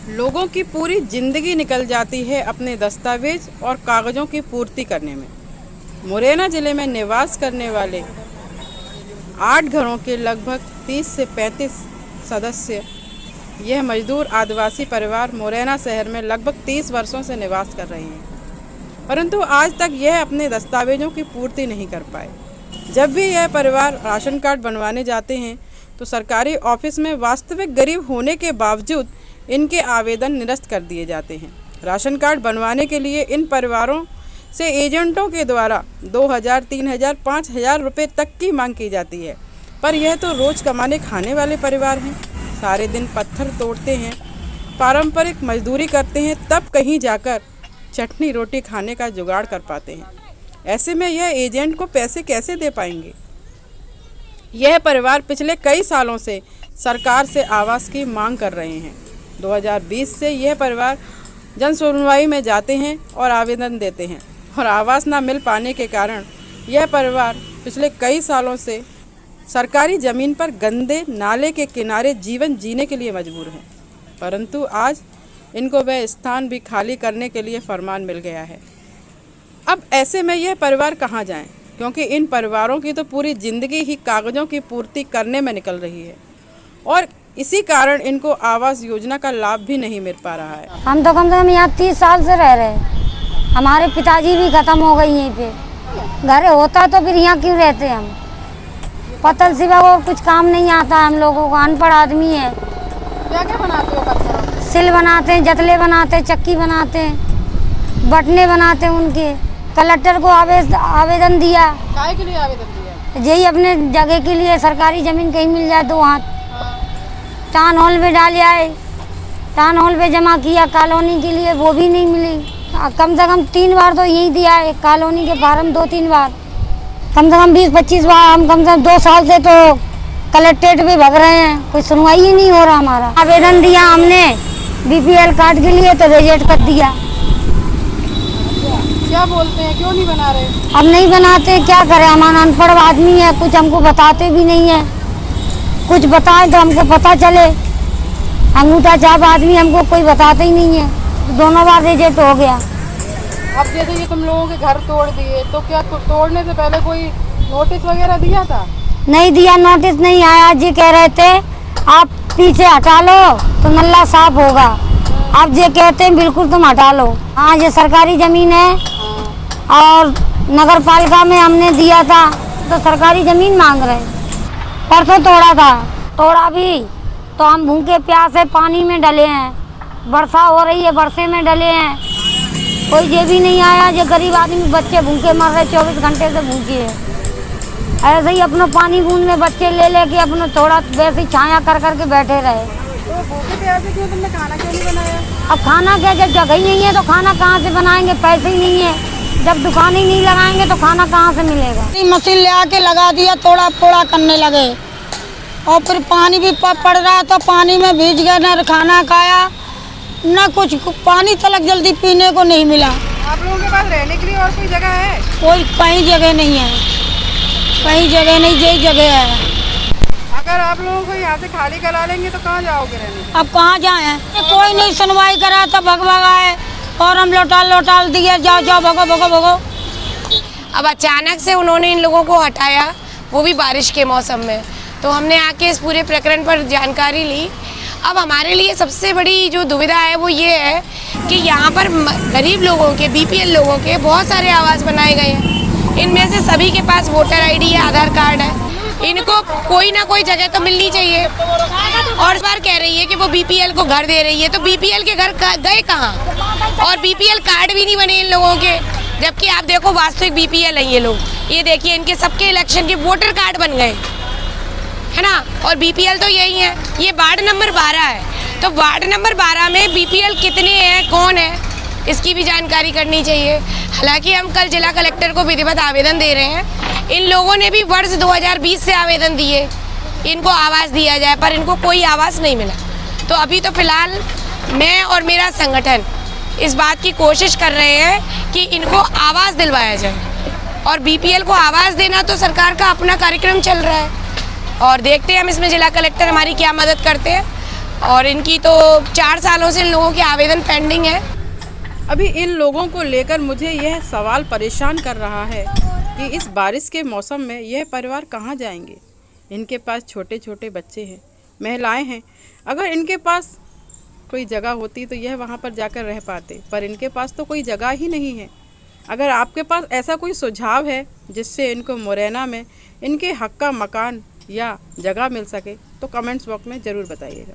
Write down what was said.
लोगों की पूरी जिंदगी निकल जाती है अपने दस्तावेज और कागज़ों की पूर्ति करने में। मुरैना ज़िले में निवास करने वाले 8 घरों के लगभग 30 से 35 सदस्य यह मजदूर आदिवासी परिवार मुरैना शहर में लगभग 30 वर्षों से निवास कर रहे हैं, परंतु आज तक यह अपने दस्तावेजों की पूर्ति नहीं कर पाए। जब भी यह परिवार राशन कार्ड बनवाने जाते हैं तो सरकारी ऑफिस में वास्तविक गरीब होने के बावजूद इनके आवेदन निरस्त कर दिए जाते हैं। राशन कार्ड बनवाने के लिए इन परिवारों से एजेंटों के द्वारा 2000, 3000, 5000 रुपये तक की मांग की जाती है, पर यह तो रोज़ कमाने खाने वाले परिवार हैं। सारे दिन पत्थर तोड़ते हैं, पारंपरिक मजदूरी करते हैं, तब कहीं जाकर चटनी रोटी खाने का जुगाड़ कर पाते हैं। ऐसे में यह एजेंट को पैसे कैसे दे पाएंगे। यह परिवार पिछले कई सालों से सरकार से आवास की मांग कर रहे हैं। 2020 से यह परिवार जन सुनवाई में जाते हैं और आवेदन देते हैं, और आवास न मिल पाने के कारण यह परिवार पिछले कई सालों से सरकारी ज़मीन पर गंदे नाले के किनारे जीवन जीने के लिए मजबूर हैं, परंतु आज इनको वह स्थान भी खाली करने के लिए फरमान मिल गया है। अब ऐसे में यह परिवार कहाँ जाएं, क्योंकि इन परिवारों की तो पूरी ज़िंदगी ही कागज़ों की पूर्ति करने में निकल रही है, और इसी कारण इनको आवास योजना का लाभ भी नहीं मिल पा रहा है। हम तो कम से कम यहाँ 30 साल से रह रहे हैं। हमारे पिताजी भी खत्म हो गई यहीं पे। घर होता तो फिर यहाँ क्यों रहते हम। पत्थर सिवा वो कुछ काम नहीं आता हम लोगों को, अनपढ़ आदमी है। क्या क्या बनाते हो पत्थरों? सिल बनाते हैं, जतले बनाते हैं, चक्की बनाते हैं, बटने बनाते हैं उनके। कलेक्टर को आवेदन दिया। काय के लिए आवेदन दिया? यही अपने जगह के लिए, सरकारी ज़मीन कहीं मिल जाए तो वहाँ टाउन हॉल में डाल आए। टाउन हॉल पे जमा किया कॉलोनी के लिए, वो भी नहीं मिली। कम से कम 3 बार तो यही दिया है कॉलोनी के फार्म, 2-3 बार, कम से कम 20-25 बार। हम कम से कम 2 साल से तो कलेक्ट्रेट पे भग रहे हैं, कोई सुनवाई ही नहीं हो रहा हमारा। आवेदन दिया हमने BPL कार्ड के लिए तो रिजेक्ट कर दिया। क्या बोलते हैं, क्यों नहीं बना रहे? अब नहीं बनाते, क्या करें, हमारा अनपढ़ आदमी है, कुछ हमको बताते भी नहीं है। कुछ बताएं तो हमको पता चले। अंगूठा छाप आदमी, हमको कोई बताते ही नहीं है। 2 बार रिजेक्ट हो गया। अब जैसे ये तुम लोगों के घर तोड़ दिए, तो क्या तोड़ने से पहले कोई नोटिस वगैरह दिया था? नहीं दिया, नोटिस नहीं आया। जी कह रहे थे आप पीछे हटा लो तो नल्ला साफ होगा। अब ये कहते हैं बिल्कुल तुम हटा लो। हाँ, ये सरकारी ज़मीन है और नगर पालिका में हमने दिया था तो सरकारी ज़मीन मांग रहे। परसों तोड़ा था, तोड़ा भी तो हम भूखे प्यासे पानी में डले हैं। वर्षा हो रही है, वर्षे में डले हैं, कोई ये भी नहीं आया। ये गरीब आदमी, बच्चे भूखे मर रहे, 24 घंटे से भूखे है। ऐसे ही अपना पानी बूंद में बच्चे ले लेके अपना थोड़ा वैसे छाया कर करके बैठे रहे। तो भूखे प्यासे क्यों, तुमने खाना क्यों नहीं बनाया? अब खाना क्या, जब जगह ही नहीं है तो खाना कहाँ से बनाएंगे, पैसे ही नहीं है। जब दुकान ही नहीं लगाएंगे तो खाना कहाँ से मिलेगा। मशीन ले आके लगा दिया, थोड़ा फोड़ा करने लगे, और फिर पानी भी पड़ रहा तो पानी में भीज गए। न खाना खाया न कुछ, पानी तलक जल्दी पीने को नहीं मिला। आप लोगों के पास रहने के लिए और कोई जगह है? कोई कहीं जगह नहीं है, कहीं जगह नहीं, यही जगह है। अगर आप लोगों को यहाँ से खाली करा लेंगे तो कहाँ जाओगे रहने? अब कहाँ जाए, कोई नहीं सुनवाई करा तो भगभगाए और हम लौटाल दिए, जाओ जाओ भगो भगो भगो। अब अचानक से उन्होंने इन लोगों को हटाया, वो भी बारिश के मौसम में। तो हमने आके इस पूरे प्रकरण पर जानकारी ली। अब हमारे लिए सबसे बड़ी जो दुविधा है वो ये है कि यहाँ पर गरीब लोगों के, BPL लोगों के बहुत सारे आवास बनाए गए हैं। इनमें से सभी के पास वोटर ID है, आधार कार्ड है। इनको कोई ना कोई जगह तो मिलनी चाहिए, और इस बार कह रही है कि वो BPL को घर दे रही है, तो BPL के घर गए कहाँ? और BPL कार्ड भी नहीं बने इन लोगों के, जबकि आप देखो वास्तविक BPL है ये लोग। ये देखिए, इनके सबके इलेक्शन के वोटर कार्ड बन गए, है ना। और BPL तो यही है। ये वार्ड नंबर 12 है, तो वार्ड नंबर 12 में BPL कितने हैं, कौन है, इसकी भी जानकारी करनी चाहिए। हालांकि हम कल जिला कलेक्टर को विधिवत आवेदन दे रहे हैं। इन लोगों ने भी वर्ष 2020 से आवेदन दिए, इनको आवास दिया जाए, पर इनको कोई आवास नहीं मिला। तो अभी तो फिलहाल मैं और मेरा संगठन इस बात की कोशिश कर रहे हैं कि इनको आवास दिलवाया जाए, और BPL को आवास देना तो सरकार का अपना कार्यक्रम चल रहा है, और देखते हैं हम इसमें जिला कलेक्टर हमारी क्या मदद करते हैं। और इनकी तो 4 सालों से इन लोगों के आवेदन पेंडिंग है। अभी इन लोगों को लेकर मुझे यह सवाल परेशान कर रहा है कि इस बारिश के मौसम में यह परिवार कहाँ जाएंगे। इनके पास छोटे छोटे बच्चे हैं, महिलाएं हैं। अगर इनके पास कोई जगह होती तो यह वहाँ पर जाकर रह पाते, पर इनके पास तो कोई जगह ही नहीं है। अगर आपके पास ऐसा कोई सुझाव है जिससे इनको मुरैना में इनके हक का मकान या जगह मिल सके तो कमेंट्स बॉक्स में ज़रूर बताइएगा।